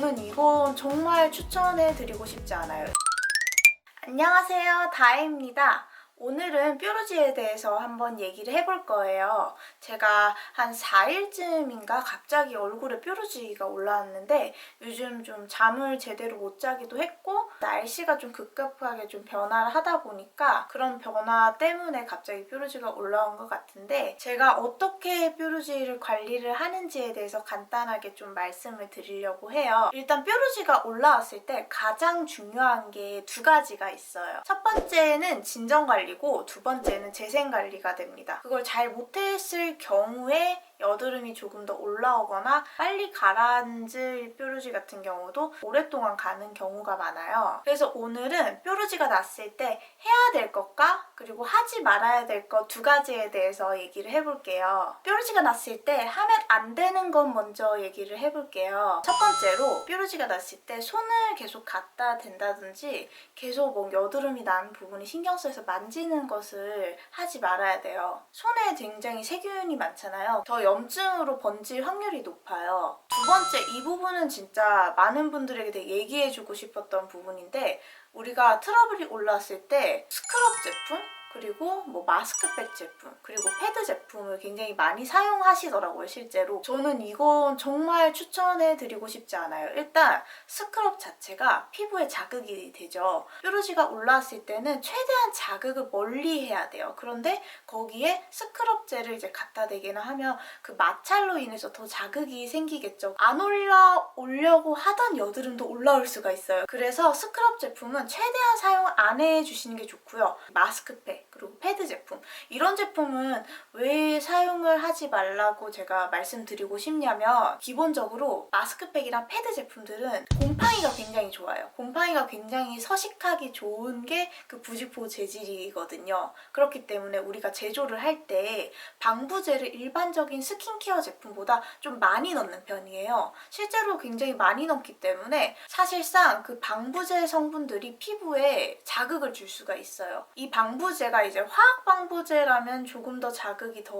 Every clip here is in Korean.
저는 이건 정말 추천해드리고 싶지 않아요. 안녕하세요, 다혜입니다. 오늘은 뾰루지에 대해서 한번 얘기를 해볼 거예요. 제가 한 4일쯤인가 갑자기 얼굴에 뾰루지가 올라왔는데 요즘 좀 잠을 제대로 못 자기도 했고 날씨가 좀 급격하게 좀 변화를 하다 보니까 그런 변화 때문에 갑자기 뾰루지가 올라온 것 같은데 제가 어떻게 뾰루지를 관리를 하는지에 대해서 간단하게 좀 말씀을 드리려고 해요. 일단 뾰루지가 올라왔을 때 가장 중요한 게 두 가지가 있어요. 첫 번째는 진정관리고 두 번째는 재생관리가 됩니다. 그걸 잘 못했을 경우에 여드름이 조금 더 올라오거나 빨리 가라앉을 뾰루지 같은 경우도 오랫동안 가는 경우가 많아요. 그래서 오늘은 뾰루지가 났을 때 해야 될 것과 그리고 하지 말아야 될 것 두 가지에 대해서 얘기를 해볼게요. 뾰루지가 났을 때 하면 안 되는 건 먼저 얘기를 해볼게요. 첫 번째로 뾰루지가 났을 때 손을 계속 갖다 댄다든지 계속 뭐 여드름이 난 부분이 신경 써서 만지는 것을 하지 말아야 돼요. 손에 굉장히 세균이 많잖아요. 더 염증으로 번질 확률이 높아요. 두 번째, 이 부분은 진짜 많은 분들에게 되게 얘기해주고 싶었던 부분인데 우리가 트러블이 올라왔을 때 스크럽 제품 그리고 뭐 마스크팩 제품 그리고 패드 제품을 굉장히 많이 사용하시더라고요. 실제로 저는 이건 정말 추천해드리고 싶지 않아요. 일단 스크럽 자체가 피부에 자극이 되죠. 뾰루지가 올라왔을 때는 최대한 자극을 멀리 해야 돼요. 그런데 거기에 스크럽 젤을 이제 갖다 대기나 하면 그 마찰로 인해서 더 자극이 생기겠죠. 안 올라오려고 하던 여드름도 올라올 수가 있어요. 그래서 스크럽 제품은 최대한 사용 안 해주시는 게 좋고요. 마스크팩 그리고 패드 제품 이런 제품은 왜 사용을 하지 말라고 제가 말씀드리고 싶냐면 기본적으로 마스크팩이랑 패드 제품들은 곰팡이가 굉장히 좋아요. 곰팡이가 굉장히 서식하기 좋은 게 그 부직포 재질이거든요. 그렇기 때문에 우리가 제조를 할 때 방부제를 일반적인 스킨케어 제품보다 좀 많이 넣는 편이에요. 실제로 굉장히 많이 넣기 때문에 사실상 그 방부제 성분들이 피부에 자극을 줄 수가 있어요. 이 방부제가 이제 화학 방부제라면 조금 더 자극이 더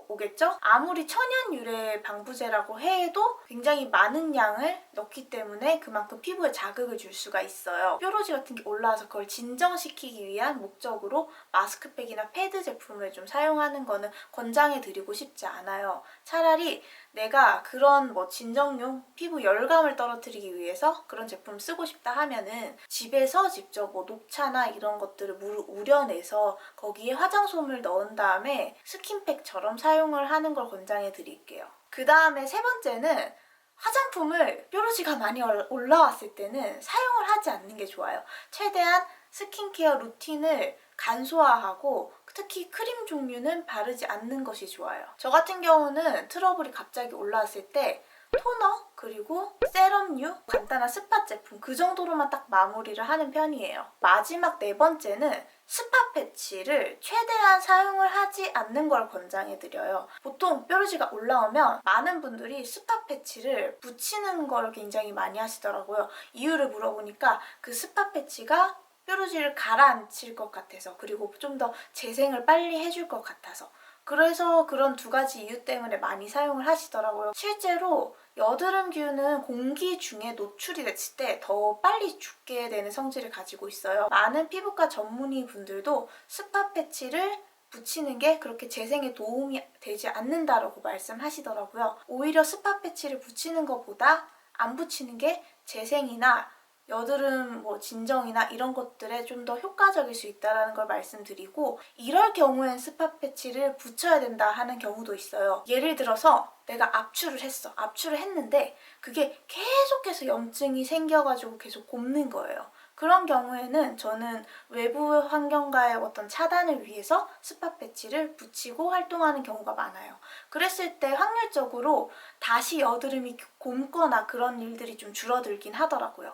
오겠죠? 아무리 천연 유래 방부제라고 해도 굉장히 많은 양을 넣기 때문에 그만큼 피부에 자극을 줄 수가 있어요. 뾰루지 같은 게 올라와서 그걸 진정시키기 위한 목적으로 마스크팩이나 패드 제품을 좀 사용하는 거는 권장해드리고 싶지 않아요. 차라리 내가 그런 뭐 진정용 피부 열감을 떨어뜨리기 위해서 그런 제품 쓰고 싶다 하면은 집에서 직접 뭐 녹차나 이런 것들을 물을 우려내서 거기에 화장솜을 넣은 다음에 스킨팩처럼 사용을 하는 걸 권장해 드릴게요. 그 다음에 세 번째는 화장품을 뾰루지가 많이 올라왔을 때는 사용을 하지 않는 게 좋아요. 최대한 스킨케어 루틴을 간소화하고 특히 크림 종류는 바르지 않는 것이 좋아요. 저 같은 경우는 트러블이 갑자기 올라왔을 때 토너 그리고 세럼류, 간단한 스팟 제품 그 정도로만 딱 마무리를 하는 편이에요. 마지막 네 번째는 스팟 패치를 최대한 사용을 하지 않는 걸 권장해드려요. 보통 뾰루지가 올라오면 많은 분들이 스팟 패치를 붙이는 걸 굉장히 많이 하시더라고요. 이유를 물어보니까 그 스팟 패치가 뾰루지를 가라앉힐 것 같아서 그리고 좀 더 재생을 빨리 해줄 것 같아서 그래서 그런 두 가지 이유 때문에 많이 사용을 하시더라고요. 실제로 여드름균은 공기 중에 노출이 됐을 때 더 빨리 죽게 되는 성질을 가지고 있어요. 많은 피부과 전문의 분들도 스팟 패치를 붙이는 게 그렇게 재생에 도움이 되지 않는다라고 말씀하시더라고요. 오히려 스팟 패치를 붙이는 것보다 안 붙이는 게 재생이나 여드름 뭐 진정이나 이런 것들에 좀 더 효과적일 수 있다는 걸 말씀드리고 이럴 경우엔 스팟 패치를 붙여야 된다 하는 경우도 있어요. 예를 들어서 내가 압출을 했어. 압출을 했는데 그게 계속해서 염증이 생겨가지고 계속 곱는 거예요. 그런 경우에는 저는 외부 환경과의 어떤 차단을 위해서 스팟 패치를 붙이고 활동하는 경우가 많아요. 그랬을 때 확률적으로 다시 여드름이 곪거나 그런 일들이 좀 줄어들긴 하더라고요.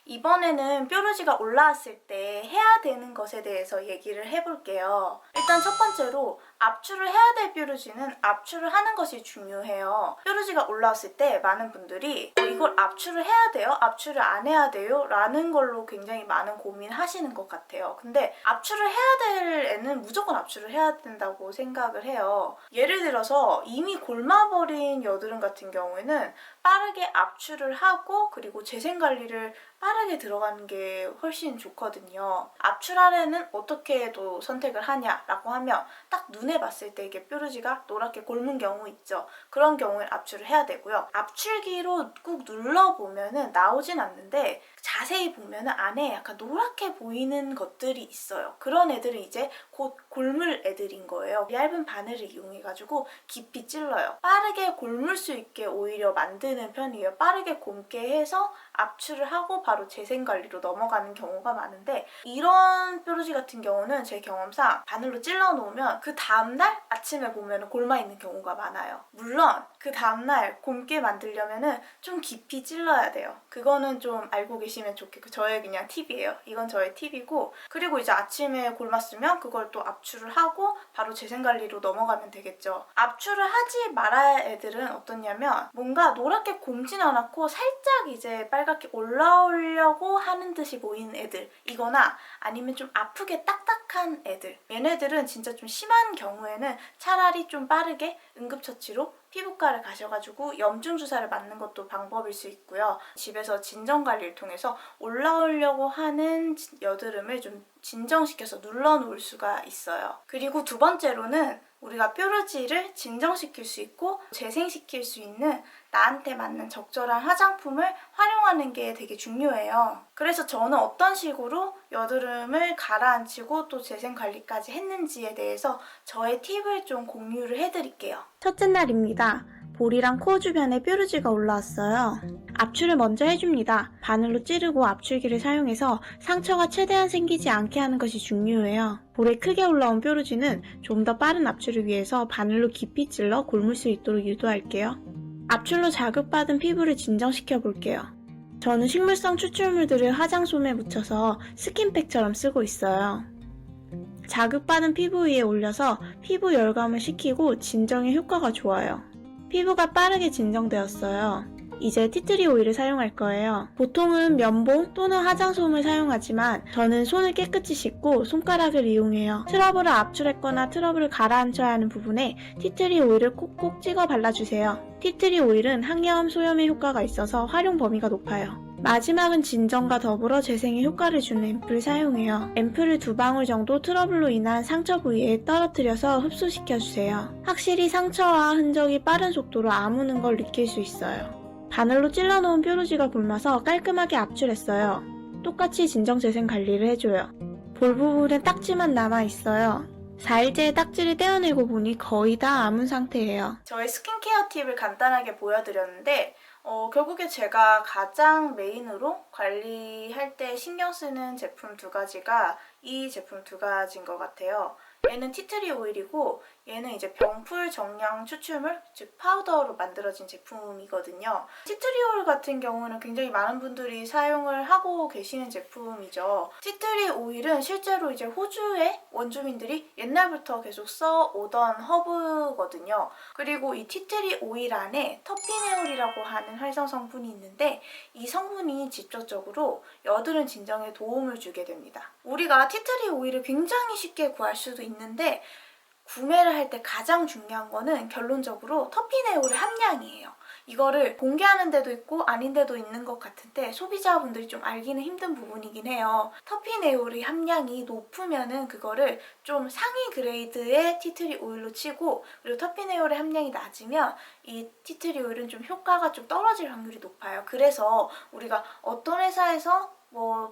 이번에는 뾰루지가 올라왔을 때 해야 되는 것에 대해서 얘기를 해볼게요. 일단 첫 번째로 압출을 해야 될 뾰루지는 압출을 하는 것이 중요해요. 뾰루지가 올라왔을 때 많은 분들이 이걸 압출을 해야 돼요? 압출을 안 해야 돼요? 라는 걸로 굉장히 많은 고민하시는 것 같아요. 근데 압출을 해야 될 애는 무조건 압출을 해야 된다고 생각을 해요. 예를 들어서 이미 골마버린 여드름 같은 경우에는 빠르게 압출을 하고 그리고 재생관리를 빠르게 들어가는 게 훨씬 좋거든요. 압출하려는 어떻게 또 선택을 하냐라고 하면 딱 눈에 봤을 때 이게 뾰루지가 노랗게 골문 경우 있죠. 그런 경우에 압출을 해야 되고요. 압출기로 꾹 눌러보면은 나오진 않는데 자세히 보면은 안에 약간 노랗게 보이는 것들이 있어요. 그런 애들은 이제 곧 골물 애들인 거예요. 얇은 바늘을 이용해가지고 깊이 찔러요. 빠르게 골물 수 있게 오히려 만드는 편이에요. 빠르게 곪게 해서 압출을 하고 바로 재생관리로 넘어가는 경우가 많은데 이런 뾰루지 같은 경우는 제 경험상 바늘로 찔러 놓으면 그 다음날 아침에 보면 골마 있는 경우가 많아요. 물론 그 다음날 곪게 만들려면 좀 깊이 찔러야 돼요. 그거는 좀 알고 계시면 좋겠고 저의 그냥 팁이에요. 이건 저의 팁이고 그리고 이제 아침에 골랐으면 그걸 또 압출을 하고 바로 재생관리로 넘어가면 되겠죠. 압출을 하지 말아야 애들은 어떻냐면 뭔가 노랗게 곪진 않았고 살짝 이제 빨갛게 올라오려고 하는 듯이 보이는 애들 이거나 아니면 좀 아프게 딱딱한 애들 얘네들은 진짜 좀 심한 경우에는 차라리 좀 빠르게 응급처치로 피부과를 가셔가지고 염증 주사를 맞는 것도 방법일 수 있고요. 집에서 진정관리를 통해서 올라오려고 하는 여드름을 좀 진정시켜서 눌러놓을 수가 있어요. 그리고 두 번째로는 우리가 뾰루지를 진정시킬 수 있고 재생시킬 수 있는 나한테 맞는 적절한 화장품을 활용하는 게 되게 중요해요. 그래서 저는 어떤 식으로 여드름을 가라앉히고 또 재생관리까지 했는지에 대해서 저의 팁을 좀 공유를 해드릴게요. 첫째 날입니다. 볼이랑 코 주변에 뾰루지가 올라왔어요. 압출을 먼저 해줍니다. 바늘로 찌르고 압출기를 사용해서 상처가 최대한 생기지 않게 하는 것이 중요해요. 볼에 크게 올라온 뾰루지는 좀 더 빠른 압출을 위해서 바늘로 깊이 찔러 골물 수 있도록 유도할게요. 압출로 자극받은 피부를 진정시켜 볼게요. 저는 식물성 추출물들을 화장솜에 묻혀서 스킨팩처럼 쓰고 있어요. 자극받은 피부 위에 올려서 피부 열감을 식히고 진정에 효과가 좋아요. 피부가 빠르게 진정되었어요. 이제 티트리 오일을 사용할 거예요. 보통은 면봉 또는 화장솜을 사용하지만 저는 손을 깨끗이 씻고 손가락을 이용해요. 트러블을 압출했거나 트러블을 가라앉혀야 하는 부분에 티트리 오일을 콕콕 찍어 발라주세요. 티트리 오일은 항염, 소염에 효과가 있어서 활용 범위가 높아요. 마지막은 진정과 더불어 재생에 효과를 주는 앰플을 사용해요. 앰플을 2방울 정도 트러블로 인한 상처 부위에 떨어뜨려서 흡수시켜주세요. 확실히 상처와 흔적이 빠른 속도로 아무는 걸 느낄 수 있어요. 바늘로 찔러놓은 뾰루지가 곪아서 깔끔하게 압출했어요. 똑같이 진정재생 관리를 해줘요. 볼 부분에 딱지만 남아있어요. 4일째에 딱지를 떼어내고 보니 거의 다 아문 상태예요. 저의 스킨케어 팁을 간단하게 보여드렸는데 결국에 제가 가장 메인으로 관리할 때 신경 쓰는 제품 2가지가 이 제품 2가지인 것 같아요. 얘는 티트리 오일이고 얘는 이제 병풀 정량 추출물, 즉 파우더로 만들어진 제품이거든요. 티트리 오일 같은 경우는 굉장히 많은 분들이 사용을 하고 계시는 제품이죠. 티트리 오일은 실제로 이제 호주의 원주민들이 옛날부터 계속 써오던 허브거든요. 그리고 이 티트리 오일 안에 터피네올이라고 하는 활성 성분이 있는데 이 성분이 직접적으로 여드름 진정에 도움을 주게 됩니다. 우리가 티트리 오일을 굉장히 쉽게 구할 수도 있는데 구매를 할 때 가장 중요한 거는 결론적으로 터피네올의 함량이에요. 이거를 공개하는 데도 있고 아닌 데도 있는 것 같은데 소비자분들이 좀 알기는 힘든 부분이긴 해요. 터피네올의 함량이 높으면은 그거를 좀 상위 그레이드의 티트리 오일로 치고 그리고 터피네올의 함량이 낮으면 이 티트리 오일은 좀 효과가 좀 떨어질 확률이 높아요. 그래서 우리가 어떤 회사에서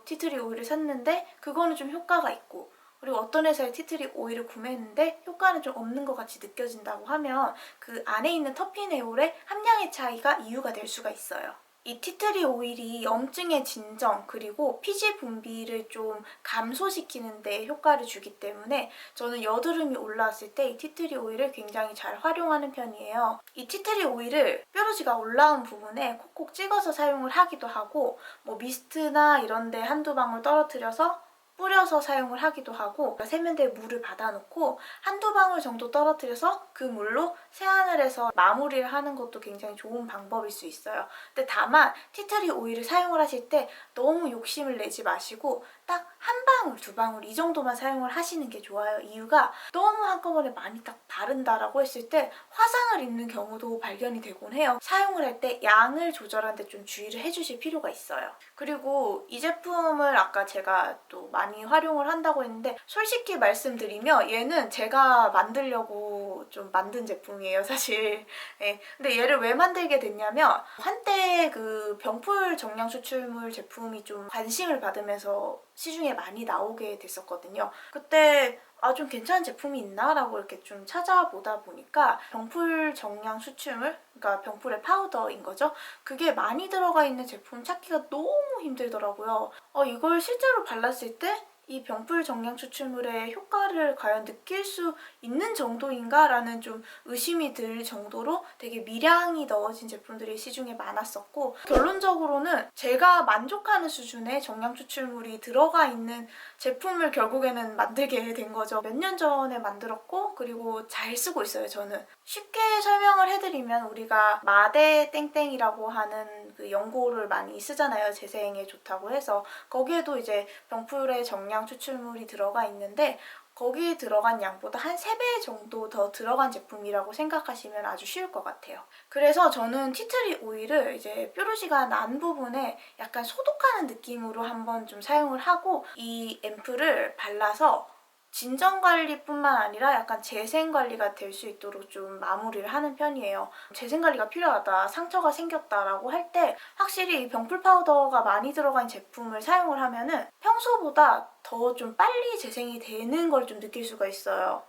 티트리 오일을 샀는데 그거는 좀 효과가 있고 그리고 어떤 회사의 티트리 오일을 구매했는데 효과는 좀 없는 것 같이 느껴진다고 하면 그 안에 있는 터피네올의 함량의 차이가 이유가 될 수가 있어요. 이 티트리 오일이 염증의 진정 그리고 피지 분비를 좀 감소시키는 데 효과를 주기 때문에 저는 여드름이 올라왔을 때 이 티트리 오일을 굉장히 잘 활용하는 편이에요. 이 티트리 오일을 뾰루지가 올라온 부분에 콕콕 찍어서 사용을 하기도 하고 미스트나 이런 데 한두 방울 떨어뜨려서 뿌려서 사용을 하기도 하고 세면대에 물을 받아놓고 한두 방울 정도 떨어뜨려서 그 물로 세안을 해서 마무리를 하는 것도 굉장히 좋은 방법일 수 있어요. 근데 다만 티트리 오일을 사용을 하실 때 너무 욕심을 내지 마시고 딱 한 방울, 두 방울 이 정도만 사용을 하시는 게 좋아요. 이유가 너무 한꺼번에 많이 딱 바른다라고 했을 때 화상을 입는 경우도 발견이 되곤 해요. 사용을 할 때 양을 조절하는데 좀 주의를 해주실 필요가 있어요. 그리고 이 제품을 아까 제가 또 많이 활용을 한다고 했는데 솔직히 말씀드리면 얘는 제가 만들려고 좀 만든 제품이에요, 사실. 네. 근데 얘를 왜 만들게 됐냐면 한때 그 병풀 정량 추출물 제품이 좀 관심을 받으면서 시중에 많이 나오게 됐었거든요. 그때 좀 괜찮은 제품이 있나? 라고 이렇게 좀 찾아보다 보니까 병풀 정량 추출물, 그러니까 병풀의 파우더인 거죠. 그게 많이 들어가 있는 제품 찾기가 너무 힘들더라고요. 이걸 실제로 발랐을 때 이 병풀 정량 추출물의 효과를 과연 느낄 수 있는 정도인가? 라는 좀 의심이 들 정도로 되게 미량이 넣어진 제품들이 시중에 많았었고 결론적으로는 제가 만족하는 수준의 정량 추출물이 들어가 있는 제품을 결국에는 만들게 된 거죠. 몇 년 전에 만들었고 그리고 잘 쓰고 있어요, 저는. 쉽게 설명을 해드리면 우리가 마데 땡땡이라고 하는 그 연고를 많이 쓰잖아요. 재생에 좋다고 해서. 거기에도 이제 병풀의 정량 추출물이 들어가 있는데 거기에 들어간 양보다 한 3배 정도 더 들어간 제품이라고 생각하시면 아주 쉬울 것 같아요. 그래서 저는 티트리 오일을 이제 뾰루지가 난 부분에 약간 소독하는 느낌으로 한번 좀 사용을 하고 이 앰플을 발라서 진정관리뿐만 아니라 약간 재생관리가 될 수 있도록 좀 마무리를 하는 편이에요. 재생관리가 필요하다, 상처가 생겼다라고 할 때 확실히 이 병풀 파우더가 많이 들어간 제품을 사용을 하면은 평소보다 더 좀 빨리 재생이 되는 걸 좀 느낄 수가 있어요.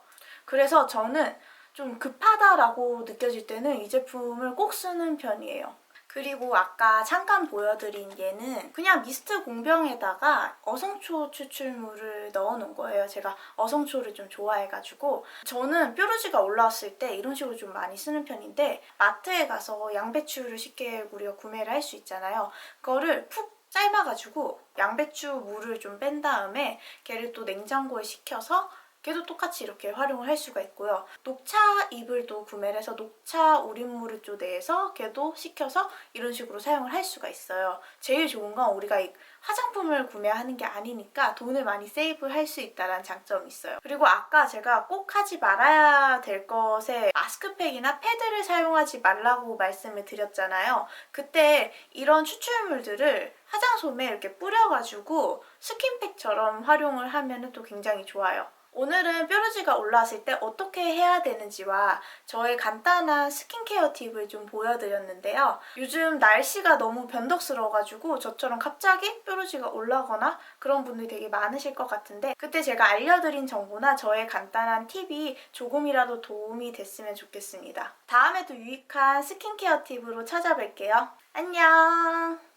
그래서 저는 좀 급하다라고 느껴질 때는 이 제품을 꼭 쓰는 편이에요. 그리고 아까 잠깐 보여드린 얘는 그냥 미스트 공병에다가 어성초 추출물을 넣어놓은 거예요. 제가 어성초를 좀 좋아해가지고 저는 뾰루지가 올라왔을 때 이런 식으로 좀 많이 쓰는 편인데 마트에 가서 양배추를 쉽게 우리가 구매를 할 수 있잖아요. 그거를 푹 삶아가지고 양배추 물을 좀 뺀 다음에 걔를 또 냉장고에 식혀서 걔도 똑같이 이렇게 활용을 할 수가 있고요. 녹차 잎을 또 구매를 해서 녹차 우린물을 또 내서 걔도 식혀서 이런 식으로 사용을 할 수가 있어요. 제일 좋은 건 우리가 이 화장품을 구매하는 게 아니니까 돈을 많이 세이브할 수 있다는 장점이 있어요. 그리고 아까 제가 꼭 하지 말아야 될 것에 마스크팩이나 패드를 사용하지 말라고 말씀을 드렸잖아요. 그때 이런 추출물들을 화장솜에 이렇게 뿌려가지고 스킨팩처럼 활용을 하면 또 굉장히 좋아요. 오늘은 뾰루지가 올라왔을 때 어떻게 해야 되는지와 저의 간단한 스킨케어 팁을 좀 보여드렸는데요. 요즘 날씨가 너무 변덕스러워가지고 저처럼 갑자기 뾰루지가 올라거나 그런 분들이 되게 많으실 것 같은데 그때 제가 알려드린 정보나 저의 간단한 팁이 조금이라도 도움이 됐으면 좋겠습니다. 다음에도 유익한 스킨케어 팁으로 찾아뵐게요. 안녕!